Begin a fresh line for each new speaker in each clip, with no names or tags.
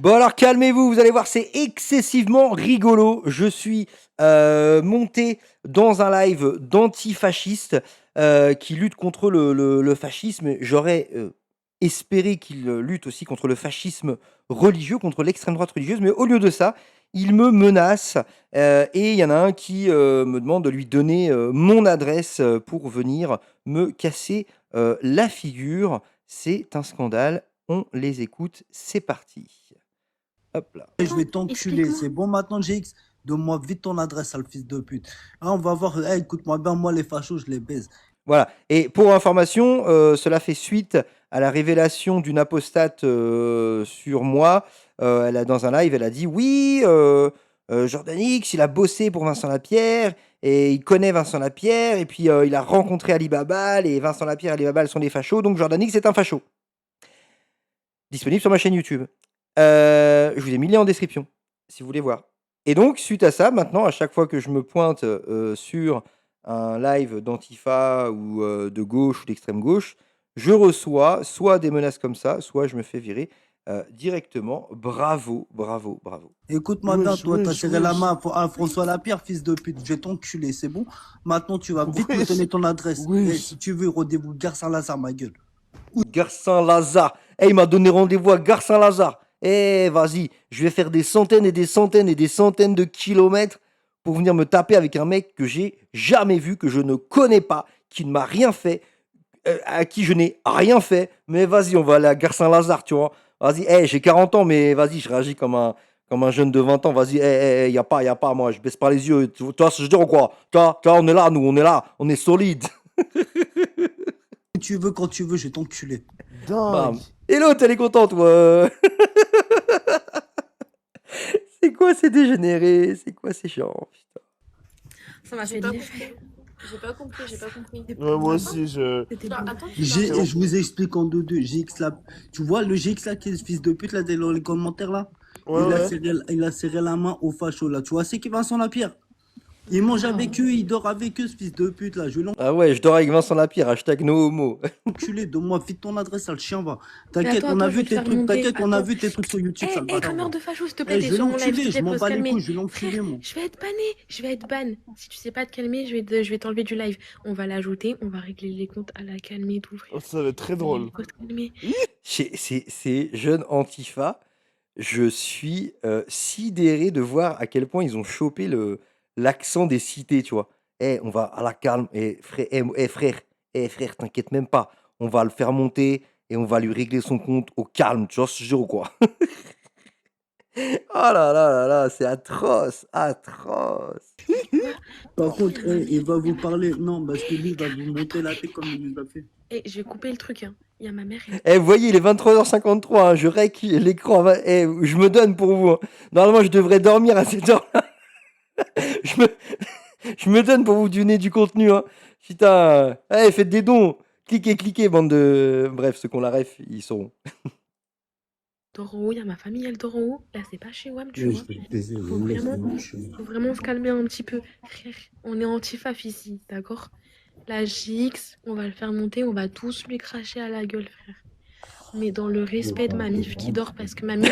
Bon alors calmez-vous, vous allez voir, c'est excessivement rigolo. Je suis monté dans un live d'antifascistes qui lutte contre le fascisme. J'aurais espéré qu'il lutte aussi contre le fascisme religieux, contre l'extrême droite religieuse, mais au lieu de ça, il me menace et il y en a un qui me demande de lui donner mon adresse pour venir me casser la figure. C'est un scandale. On les écoute, c'est parti. Hop là.
Je vais t'enculer,
Explique-moi.
c'est bon maintenant GX. Donne-moi vite ton adresse, sale fils de pute. Ah, on va voir, écoute-moi bien, moi les fachos, je les baise.
Voilà. Et pour information, cela fait suite à la révélation d'une apostate sur moi. Dans un live, elle a dit oui, Jordan X, il a bossé pour Vincent Lapierre et il connaît Vincent Lapierre et puis il a rencontré Ali Babal et Vincent Lapierre et Ali Babal sont des fachos, donc Jordan X est un facho. Disponible sur ma chaîne YouTube. Je vous ai mis le lien en description si vous voulez voir. Et donc, suite à ça, maintenant, à chaque fois que je me pointe sur un live d'Antifa ou de gauche ou d'extrême gauche, je reçois soit des menaces comme ça, soit je me fais virer directement. Bravo, bravo, bravo.
Écoute-moi bien, toi, t'as serré la main à François Lapierre, fils de pute. Je vais t'enculer, c'est bon. Maintenant, tu vas vite me donner ton adresse. Et si tu veux, rendez-vous Gare Saint-Lazare, ma gueule.
Gare Saint-Lazare. Eh, il m'a donné rendez-vous à Gare Saint-Lazare. Eh, vas-y, je vais faire des centaines et des centaines et des centaines de kilomètres pour venir me taper avec un mec que j'ai jamais vu, que je ne connais pas, qui ne m'a rien fait, à qui je n'ai rien fait. Mais vas-y, on va aller à Gare Saint-Lazare, tu vois. Vas-y, eh, j'ai 40 ans, mais vas-y, je réagis comme un jeune de 20 ans. Vas-y, y a pas, moi, je baisse pas les yeux. Tu vois ce que je dis ou quoi? Toi, on est là, nous, on est là, on est solide.
Si tu veux, quand tu veux, je vais t'enculer.
Bam. Et l'autre, elle est contente, ouais. C'est quoi ces dégénérés? C'est quoi ces gens? Putain.
Ça m'a fait de l'effet.
J'ai pas compris.
Ouais, moi aussi,
C'était
Genre,
beau.
attends,
Je vous explique en deux. GX là, tu vois, le GX là, qui est le fils de pute là, dans les commentaires là,
Ouais,
il a serré la main au facho là. Tu vois, c'est qui Vincent Lapierre? Il mange avec eux, il dort avec eux, ce fils de pute là. Je vais
Ah ouais, je dors avec Vincent Lapierre, hashtag no homo.
l'enculer. Donne-moi vite ton adresse, sale chien va.
Mais
T'inquiète,
attends,
on a
je vais
vu
te
tes
faire
trucs.
monter.
T'inquiète, on a
Attends.
vu tes trucs sur YouTube, sale
Eh,
bâtard.
cameur de facho, s'il te plaît,
Eh,
t'es
je vais
sur mon live,
l'enculer,
s'il te
je
plaît,
m'en
faut se
bats les
calmer.
couilles, je vais l'enculer
Frère,
moi.
je vais être banné, je vais être ban. Si tu sais pas te calmer, je vais t'enlever du live. On va l'ajouter, on va régler les comptes à la calmer et tout, frère.
Oh, ça va être très drôle.
Faut se calmer.
Ces jeunes Antifa, je suis sidéré de voir à quel point ils ont chopé l'accent des cités, tu vois. Eh, on va à la calme. Frère, t'inquiète même pas. On va le faire monter et on va lui régler son compte au calme, tu vois ce jeu ou quoi? Oh là là là là, c'est atroce, atroce.
Par contre, il va vous parler. Non, parce que lui, il va vous monter la tête comme il nous a fait.
Eh, je vais couper le truc, hein. Il y a ma mère.
Eh, vous voyez, il est 23h53, hein, je rec l'écran, je me donne pour vous. Hein. Normalement, je devrais dormir à cette heure-là. je, me... je me donne pour vous donner du contenu. Hein. Putain, faites des dons. Cliquez, bande de... Bref, ceux qu'on la ref, ils sauront.
Dort en haut, il y a ma famille, elle dort en haut. Là, c'est pas chez WAM, tu vois.
Je vais te baiser,
Faut vraiment se calmer un petit peu. Frère, on est anti-faf ici, d'accord? La JX, on va le faire monter, on va tous lui cracher à la gueule, frère. Mais dans le respect de ma mif qui dort, parce que ma mif...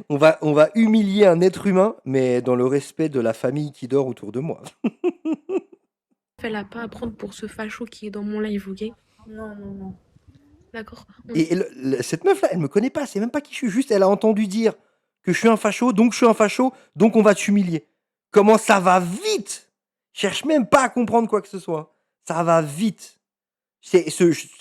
On va humilier un être humain, mais dans le respect de la famille qui dort autour de moi.
Elle a pas à prendre pour ce facho qui est dans mon live, ok?
Non.
D'accord?
Et cette meuf-là, elle me connaît pas, c'est même pas qui je suis, juste elle a entendu dire que je suis un facho, donc on va t'humilier. Comment ça va vite? Cherche même pas à comprendre quoi que ce soit. Ça va vite.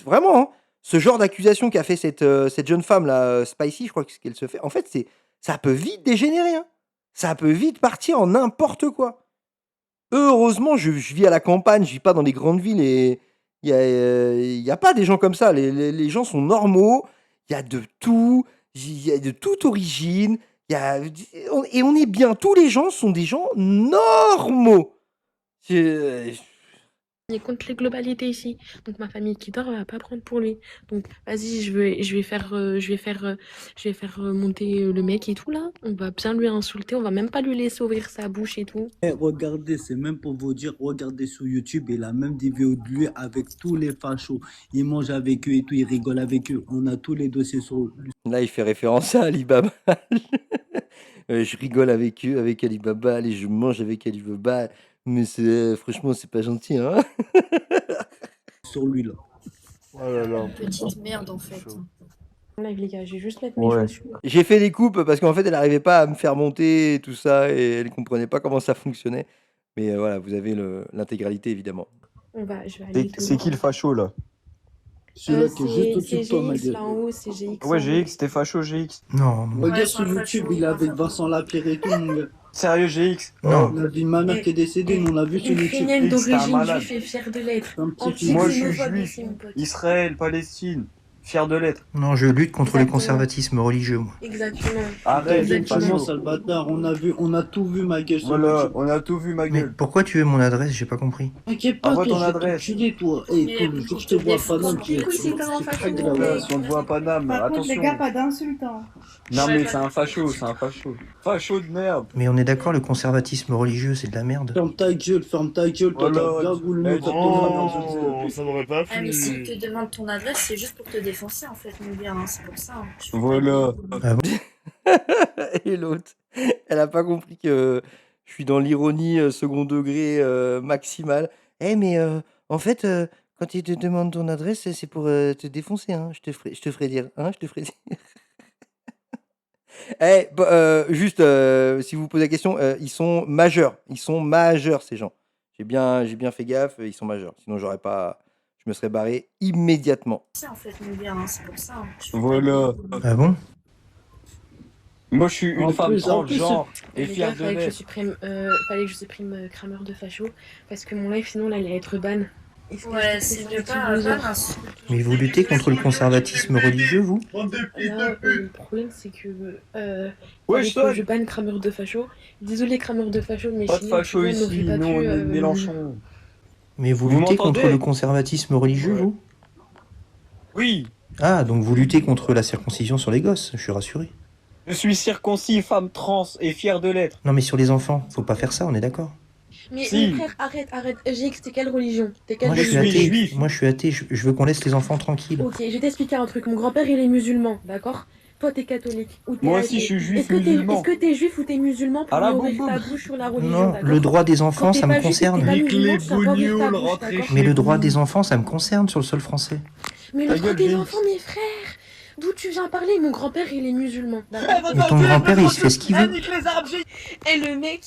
Vraiment, hein, ce genre d'accusation qu'a fait cette jeune femme là, Spicy, je crois que ce qu'elle se fait. En fait, ça peut vite dégénérer. Hein. Ça peut vite partir en n'importe quoi. Heureusement, je vis à la campagne, je vis pas dans les grandes villes et il y a pas des gens comme ça. Les gens sont normaux. Il y a de tout. Il y a de toute origine. Et on est bien. Tous les gens sont des gens normaux.
est contre les globalités ici. Donc ma famille qui dort, elle va pas prendre pour lui. Donc vas-y, je vais faire monter le mec et tout là. On va bien lui insulter, on va même pas lui laisser ouvrir sa bouche et tout.
Eh, regardez, c'est même pour vous dire, regardez sur YouTube, il a même des vidéos de lui avec tous les fachos. Il mange avec eux et tout, il rigole avec eux. On a tous les dossiers sur lui.
Là, il fait référence à Alibaba. Je rigole avec eux, avec Alibaba, et je mange avec Alibaba. Mais franchement, c'est pas gentil, hein.
Sur lui là.
Oh là là.
Petite merde en fait.
Live les gars, je vais juste mettre mes
Ouais.
chaussures.
J'ai fait des coupes parce qu'en fait, elle n'arrivait pas à me faire monter et tout ça, et elle comprenait pas comment ça fonctionnait. Mais voilà, vous avez l'intégralité, évidemment.
Je vais aller
C'est qui le facho là?
Celui-là qui est juste au-dessus
c'est
de toi, ma
GX
gueule.
là en haut, c'est GX.
Ouais,
en haut.
GX, t'es facho GX.
Non, non.
Regarde
Ouais,
sur
c'est un
YouTube,
facho,
il est avec Vincent Lapierre et tout, mon gars.
Sérieux GX?
Non.
On a vu une ma mère qui est décédée, nous on l'a vu sur YouTube.
Ukrainienne
X, t'es un
d'origine
malade.
juive et fière de l'être.
Un petit film.
Moi, je suis
Anti-xénophobe
juif.
ici, mon pote.
Israël, Palestine. Fier de l'être.
Non, je lutte contre le
Exactement.
conservatisme religieux, moi.
Exactement.
Arrête,
Exactement.
Exactement,
facho.
sale bâtard, on a tout vu, ma gueule. sur
Voilà,
YouTube.
on a tout vu, ma
Mais
gueule.
pourquoi tu veux mon adresse? J'ai pas compris.
T'inquiète pas,
Envoie
toi,
ton
je vais
adresse.
t'enculer, toi. Eh,
Mais
tout le jour, je te vois pas, non, tu es
Oui, c'est un facho,
traque de la
mon
Voilà,
voix.
si on te voit à Paname,
Par contre, les
attention.
gars, pas d'insultants.
Non,
Ouais,
mais
pas
c'est un
de-
facho, c'est un facho. Facho de merde.
Mais on est d'accord, le conservatisme religieux, c'est de la merde.
Ferme ta gueule, toi,
Voilà,
t'as gagoule,
eh,
nous, t'as ton
Oh,
travers de
ça m'aurait pas
Ah, mais s'il
plu.
te demande ton adresse, c'est juste pour te défoncer en fait, mon gars, hein, c'est pour ça. Hein. Je fais pas
Voilà.
Et l'autre, elle a pas compris que je suis dans l'ironie second degré maximale. Eh, mais en fait, quand il te demande ton adresse, c'est pour te défoncer, hein. Je te ferai dire, hein, je te ferai dire. Eh, juste, si vous vous posez la question, ils sont majeurs. Ils sont majeurs, ces gens. J'ai bien fait gaffe, ils sont majeurs. Sinon, je me serais barré immédiatement.
ça en fait, mon gars, hein, c'est pour ça. Hein. Je fais pas
Voilà.
Ah bon?
Moi, je suis une
En
femme
plus,
transgenre et
Les gars,
fière de
fallait que je
l'être.
supprime, crameur de facho parce que mon live sinon là, il allait être ban. Est-ce que
Ouais,
je
c'est
peux
mieux
faire un
pas.
petit buzzer?
Pas d'insulter.
Mais vous luttez contre le conservatisme religieux, vous?
Là, le problème c'est que
Ouais,
fallait que je banne crameur de facho. Désolé crameur de facho, mais
Pas de
sinon, tu
facho
vois, on
ici,
n'aurait pas
nous,
pu,
on est Mélenchon.
Mais vous
Vous
luttez contre
m'entendez?
le conservatisme religieux,
Ouais.
vous?
Oui,
Ah, donc vous luttez contre la circoncision sur les gosses, je suis rassuré.
je suis circoncis, femme trans et fière de l'être.
Non, mais sur les enfants, faut pas faire ça, on est d'accord.
Mais,
Si.
mais frère, arrête. GX, t'es quelle religion? T'es quelle
Moi, je suis
suis
religion?
athée.
juif.
Moi, je suis athée. Je veux qu'on laisse les enfants tranquilles.
Ok, je vais t'expliquer un truc. Mon grand-père, il est musulman, d'accord? Toi, t'es catholique. Ou t'es
Moi
athée.
aussi, je suis juif
Est-ce que t'es
musulman.
juif ou t'es musulman pour
À la
ouvrir
boum
ta
boum.
bouche sur la religion,
Non,
d'accord?
le droit des enfants,
Quand t'es
ça
pas
me
juif et que t'es
concerne.
pas
Nique
musulman,
les
tu vas pas ouvrir ta
bougnoules,
bouche,
rentrez
d'accord?
chez
Mais le droit
vous.
des enfants, ça me concerne sur le sol français.
Mais
Ta
le droit
gueule,
des
Jix.
enfants, mes frères! D'où tu viens parler? Mon grand-père, il est musulman, d'accord?
Mais ton grand-père, il se fait ce qu'il veut.
Et le mec,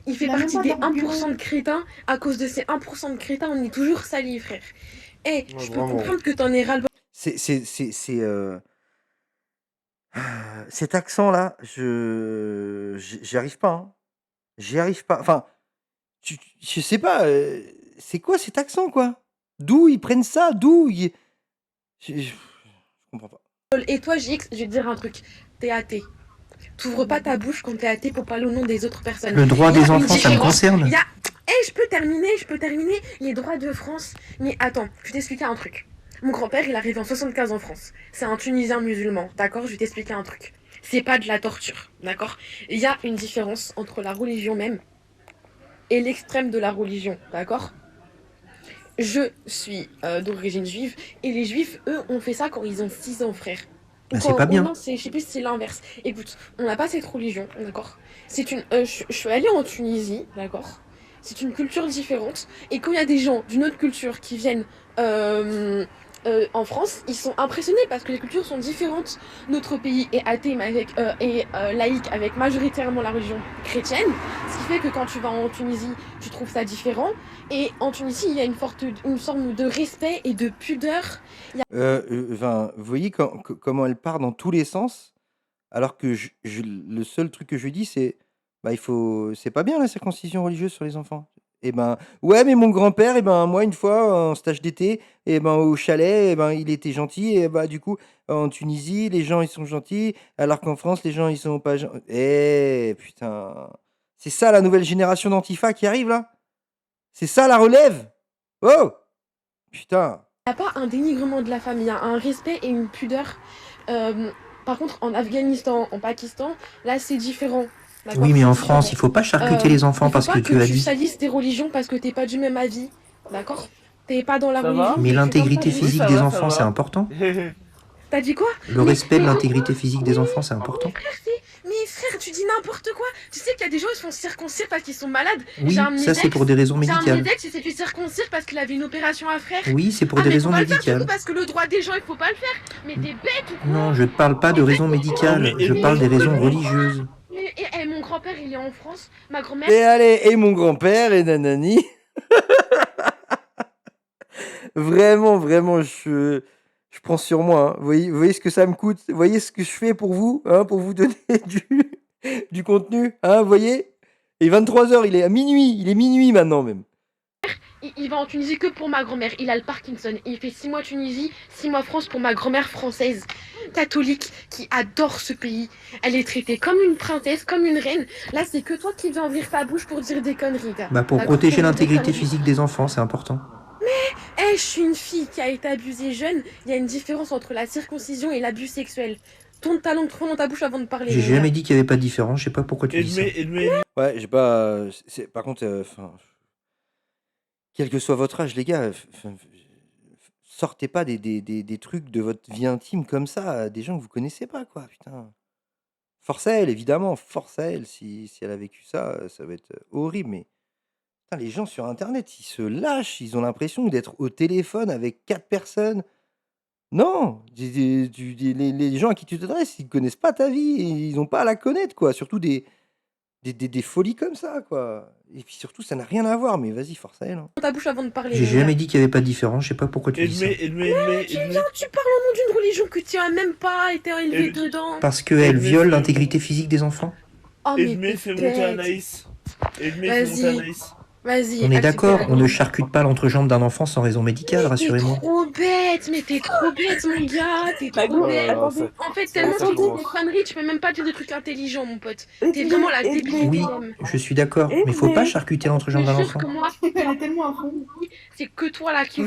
il fait
Il a même
partie
pas
des
d'argument.
1% de crétins. À cause de ces 1% de crétins, on est toujours salis, frère. Eh,
Ouais,
je peux
vraiment.
comprendre que t'en aies ras-le-bol.
Cet accent-là, j'y arrive pas, hein. J'y arrive pas. Enfin, je sais pas, c'est quoi cet accent, quoi? D'où ils prennent ça? Je comprends pas.
Et toi, JX, je vais te dire un truc. T'es athée. T'ouvres pas ta bouche quand t'es athée pour parler au nom des autres personnes.
Le droit
Il y a
des
une
enfants, ça me
différence.
concerne.
Il y a... Eh, je peux terminer les droits de France. Mais attends, je vais t'expliquer un truc. Mon grand-père, il arrive en 75 en France. C'est un Tunisien musulman, d'accord? Je vais t'expliquer un truc. C'est pas de la torture, d'accord? Il y a une différence entre la religion même et l'extrême de la religion, d'accord? Je suis d'origine juive et les juifs, eux, ont fait ça quand ils ont 6 ans, frère.
Bah, c'est pas bien.
Non, je sais plus si c'est l'inverse. Écoute, on n'a pas cette religion, d'accord? C'est une. Je suis allée en Tunisie, d'accord? C'est une culture différente. Et quand il y a des gens d'une autre culture qui viennent en France, ils sont impressionnés parce que les cultures sont différentes. Notre pays est athée mais avec, et laïque avec majoritairement la religion chrétienne. Ce qui fait que quand tu vas en Tunisie, tu trouves ça différent. Et en Tunisie, il y a une sorte de respect et de pudeur.
Enfin, vous voyez comment elle part dans tous les sens, alors que le seul truc que je lui dis, c'est bah, c'est pas bien la circoncision religieuse sur les enfants. Et ben, ouais, mais mon grand-père, et ben, moi, une fois, en stage d'été, et ben, au chalet, et ben, il était gentil, et bah, du coup, en Tunisie, les gens, ils sont gentils, alors qu'en France, les gens, ils sont pas gentils. Eh, putain. C'est ça la nouvelle génération d'Antifa qui arrive là? C'est ça la relève? Oh! Putain.
Il n'y a pas un dénigrement de la femme, il y a un respect et une pudeur. Euh, Par contre, en Afghanistan, en Pakistan, là, c'est différent. D'accord?
Oui, mais
C'est
en
différent.
France, il faut pas charcuter les enfants
Il faut
parce
pas
que
que
Dieu a
tu
dit.
salisses des religions parce que t'es pas du même avis. D'accord? T'es pas dans la
Ça va
religion.
Mais
t'es
l'intégrité
pas du-
physique
ça
des
va, ça
enfants, c'est
va.
important.
T'as dit quoi?
Le respect de
mais-
l'intégrité physique des enfants, c'est important.
Mais frère, tu dis n'importe quoi. Tu sais qu'il y a des gens qui se font circoncire parce qu'ils sont malades.
Oui,
J'ai un de
ça
mes
c'est
ex-
pour des raisons
J'ai un de
médicales.
mes ex, il s'est fait circoncire parce qu'il avait une opération à faire.
Oui, c'est pour
Ah,
des
mais
raisons
faut pas le faire du
médicales.
coup parce que le droit des gens, il faut pas le faire. Mais t'es bête ou quoi?
Non, je parle pas de raisons médicales, je parle des raisons religieuses.
Et mon grand-père, il est en France. Ma grand-mère.
Et allez, et mon grand-père, et nanani. Vraiment, vraiment, je prends sur moi. Hein. Vous voyez ce que ça me coûte? Vous voyez ce que je fais pour vous, hein, pour vous donner du contenu, hein, vous voyez? Et 23h, il est à minuit. Il est minuit maintenant même.
Il va en Tunisie que pour ma grand-mère. Il a le Parkinson. Il fait 6 mois Tunisie, 6 mois France pour ma grand-mère française, catholique, qui adore ce pays. Elle est traitée comme une princesse, comme une reine. Là, c'est que toi qui viens ouvrir ta bouche pour dire des conneries, gars.
Bah pour
D'accord,
protéger
pour dire des
l'intégrité
conneries.
physique des enfants, c'est important.
Je suis une fille qui a été abusée jeune. Il y a une différence entre la circoncision et l'abus sexuel. Tourne ta langue trop dans ta bouche avant de parler.
J'ai
mon gars.
jamais dit qu'il y avait pas de différence, je sais pas pourquoi tu dis ça.
Ouais, j'ai pas. Par contre, quel que soit votre âge, les gars, sortez pas des trucs de votre vie intime comme ça à des gens que vous connaissez pas, quoi. Putain. Force à elle, évidemment. Force à elle. Si elle a vécu ça, ça va être horrible. Mais putain, les gens sur Internet, ils se lâchent. Ils ont l'impression d'être au téléphone avec 4 personnes. Non, les gens à qui tu t'adresses, ils connaissent pas ta vie. Et ils n'ont pas à la connaître, quoi. Surtout des folies comme ça, quoi. Et puis surtout, ça n'a rien à voir. Mais vas-y, force à elle. Hein.
Dans ta bouche avant de parler.
J'ai
mon
jamais
gars.
dit qu'il y avait pas de différence, je sais pas pourquoi tu dis ça.
Tu parles au nom d'une religion que tu as même pas été élevé dedans.
Parce qu'elle viole l'intégrité physique des enfants.
Oh, mais
fais
t'es
monter
bête.
Anaïs.
Vas-y. Vas-y.
On est
accepte
d'accord,
la
on ne
vie.
charcute pas l'entrejambe d'un enfant sans raison médicale,
T'es
rassurez-moi.
trop bête, mais t'es trop bête, mon gars. T'es trop
Mago,
bête.
attendez.
En fait,
ça
tellement tu dis
commence.
des conneries, tu peux même pas dire des trucs intelligents, mon pote. T'es vraiment la débile
Oui,
du game.
je suis d'accord, mais faut pas charcuter l'entrejambe d'un
Je jure
enfant.
que moi,
Elle est tellement à fond.
c'est que toi là qui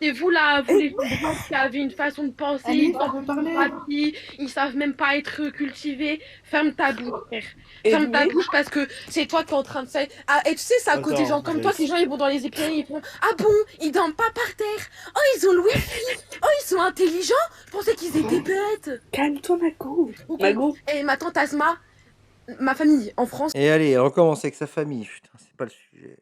c'est vous là, vous les gens qui avez une façon de penser,
Elle
ils
veut parler.
ils savent même pas être cultivés. Ferme ta bouche, frère. Ferme ta bouche parce que c'est toi qui es en train de faire. Ah, et tu sais, c'est à cause des gens comme toi que les gens ils vont dans les épinards, ils font ah bon, ils dorment pas par terre. Oh, ils ont le wifi. Oh, ils sont intelligents. Je pensais qu'ils étaient bêtes.
Calme-toi, Mago.
Ok.
Mago.
Et ma tante Asma, ma famille en France,
Et allez, elle recommence avec sa famille. Putain, c'est pas le sujet.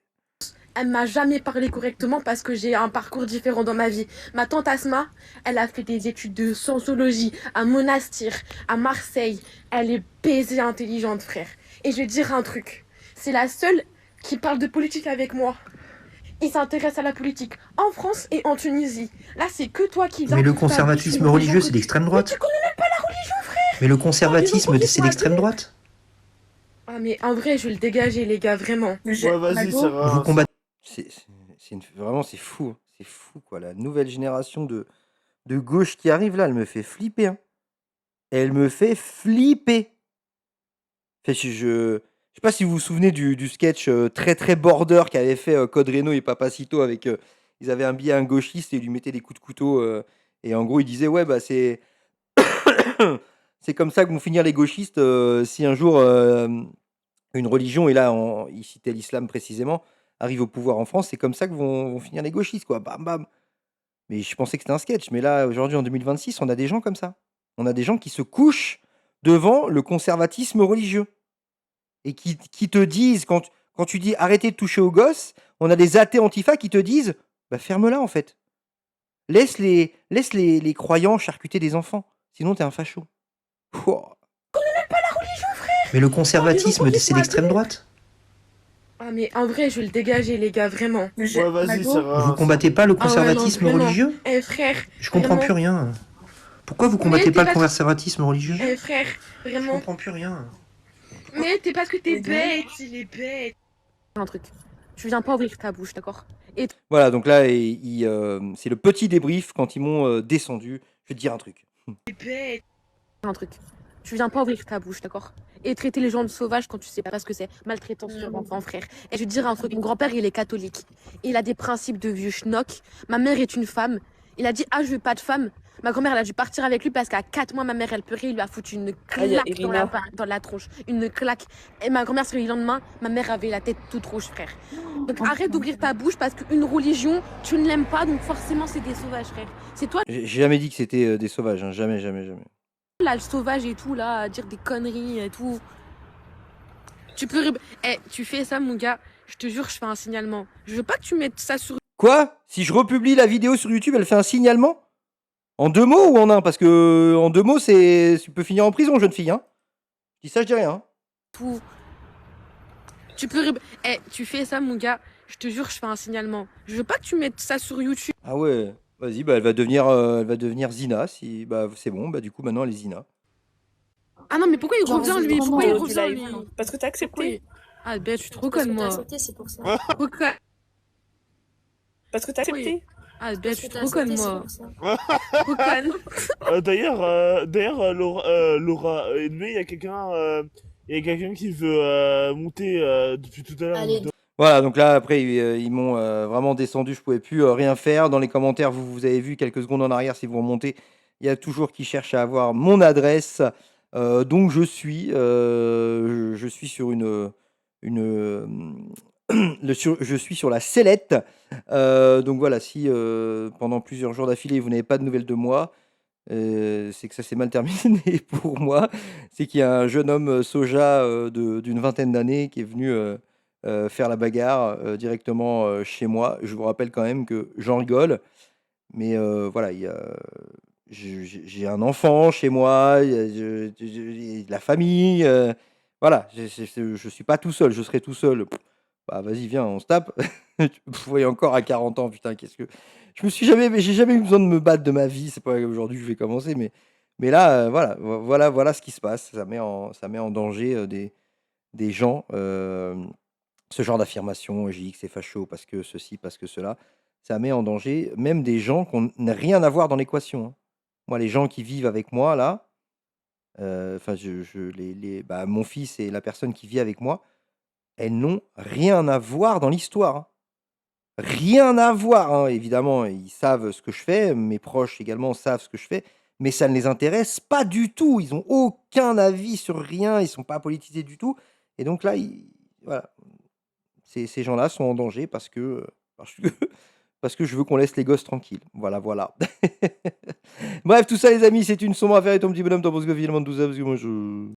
elle m'a jamais parlé correctement parce que j'ai un parcours différent dans ma vie. Ma tante Asma, elle a fait des études de scientologie à Monastir, à Marseille. Elle est baisée intelligente, frère. Et je vais te dire un truc. C'est la seule qui parle de politique avec moi. Il s'intéresse à la politique en France et en Tunisie. Là, c'est que toi qui viens.
Mais le
pour ta
conservatisme
bouche,
religieux, c'est d'extrême
Mais
droite.
tu connais même pas la religion, frère.
Mais le conservatisme,
Oh,
c'est d'extrême droite.
Ah, mais en vrai, je vais le dégager, les gars, vraiment.
Ouais, vas-y,
Mago.
Sarah.
Vous combattez
Vraiment, c'est fou. Hein. C'est fou, quoi. La nouvelle génération de gauche qui arrive là, elle me fait flipper. Hein. Elle me fait flipper. Fait, je sais pas si vous vous souvenez du sketch très très border qu'avait fait Code Reno et Papacito avec. Ils avaient un billet à un gauchiste et ils lui mettaient des coups de couteau. Et en gros, ils disaient ouais, bah c'est. C'est comme ça que vont finir les gauchistes si un jour une religion, et là il citait l'islam précisément, arrive au pouvoir en France, c'est comme ça que vont finir les gauchistes, quoi. Bam bam. Mais je pensais que c'était un sketch, mais là aujourd'hui en 2026, on a des gens comme ça. On a des gens qui se couchent devant le conservatisme religieux et qui te disent quand tu dis arrêtez de toucher aux gosses, on a des athées antifa qui te disent bah ferme-la en fait. Laisse les croyants charcuter des enfants, sinon t'es un facho. Pouah.
Mais le conservatisme, c'est d'extrême droite.
Ah, mais en vrai, je vais le dégager, les gars, vraiment.
Ouais, vas-y,
Mago.
Sarah.
Vous combattez pas le
Ah ouais, non,
conservatisme
vraiment.
religieux?
Eh, frère.
Je comprends
vraiment.
plus rien. Pourquoi vous combattez
t'es
pas le
pas-
conservatisme religieux?
Eh, frère,
Je
vraiment.
comprends plus rien.
Mais t'es parce que t'es
Et donc
bête, il est bête. Un truc. Tu viens pas ouvrir ta bouche, d'accord?
Voilà, donc là, c'est le petit débrief quand ils m'ont descendu. Je vais te dire un truc.
T'es bête. Un truc. Tu viens pas ouvrir ta bouche, d'accord?
et traiter les gens de sauvages quand tu sais pas ce que c'est. Maltraitance sur enfant, frère. Et je vais te dire un truc, mon grand-père, il est catholique. Il a des principes de vieux schnock. Ma mère est une femme. Il a dit, ah, je veux pas de femme. Ma grand-mère, elle a dû partir avec lui parce qu'à 4 mois, ma mère, elle pleurait. Il lui a foutu une
Ah, il y a
claque
Irina.
dans la tronche. Une claque. Et ma grand-mère, sur le lendemain, ma mère avait la tête toute rouge, frère. Donc arrête d'ouvrir ta bouche parce qu'une religion, tu ne l'aimes pas, donc forcément, c'est des sauvages, frère. C'est toi,
J'ai jamais dit que c'était des sauvages, hein. Jamais, jamais, jamais.
là, le sauvage et tout, là, à dire des conneries et tout. Tu peux. Tu fais ça, mon gars, je te jure, je fais un signalement. Je veux pas que tu mettes ça sur.
Quoi? Si je republie la vidéo sur YouTube, elle fait un signalement? En 2 mots ou en 1? Parce que en 2 mots, tu peux finir en prison, jeune fille. Hein. Je dis ça, je dis rien. Hein.
Tout. Tu peux. Tu fais ça, mon gars, je te jure, je fais un signalement. Je veux pas que tu mettes ça sur YouTube.
Ah ouais. Vas-y, bah elle va devenir Zina. Si, bah c'est bon. Bah du coup, maintenant elle est Zina.
Ah non, mais pourquoi il
Genre,
revient,
c'est
lui? Pourquoi il
vraiment
revient,
du
lui?
live.
Parce que t'as accepté.
Ah, ben, je suis trop
Parce
conne,
que t'as
moi.
accepté, c'est pour ça.
Pourquoi?
Parce que t'as accepté.
Ah, ben, je
Parce
suis
que t'as
trop conne,
accepté, c'est
moi.
pour ça.
Trop conne.
D'ailleurs, Laura, il y a quelqu'un qui veut monter depuis tout à l'heure.
Allez,
Voilà, donc là, après, ils m'ont vraiment descendu. Je pouvais plus rien faire. Dans les commentaires, vous avez vu quelques secondes en arrière, si vous remontez, il y a toujours qui cherche à avoir mon adresse. Donc, je suis sur je suis sur la sellette. Donc voilà, si pendant plusieurs jours d'affilée, vous n'avez pas de nouvelles de moi, c'est que ça s'est mal terminé pour moi. C'est qu'il y a un jeune homme soja d'une vingtaine d'années qui est venu faire la bagarre directement chez moi. Je vous rappelle quand même que j'en rigole, mais voilà, j'ai un enfant chez moi, j'ai de la famille, voilà, je suis pas tout seul, je serai tout seul. Bah vas-y, viens, on se tape. Vous voyez encore à 40 ans, putain, qu'est-ce que. J'ai jamais eu besoin de me battre de ma vie, c'est pas aujourd'hui que je vais commencer, mais là, voilà ce qui se passe. Ça met en danger des gens. Ce genre d'affirmation, JX c'est facho parce que ceci, parce que cela, ça met en danger même des gens qui n'ont rien à voir dans l'équation. Hein. Moi, les gens qui vivent avec moi, là, enfin, bah, mon fils et la personne qui vit avec moi, elles n'ont rien à voir dans l'histoire. Hein. Rien à voir. Hein. Évidemment, ils savent ce que je fais, mes proches également savent ce que je fais, mais ça ne les intéresse pas du tout. Ils n'ont aucun avis sur rien, ils ne sont pas politisés du tout. Et donc là, voilà. Ces gens-là sont en danger parce que, parce que je veux qu'on laisse les gosses tranquilles. Voilà, voilà. Bref, tout ça, les amis, c'est une sombre affaire. Et ton petit bonhomme, t'en penses que finalement de tout ça, parce que moi, je.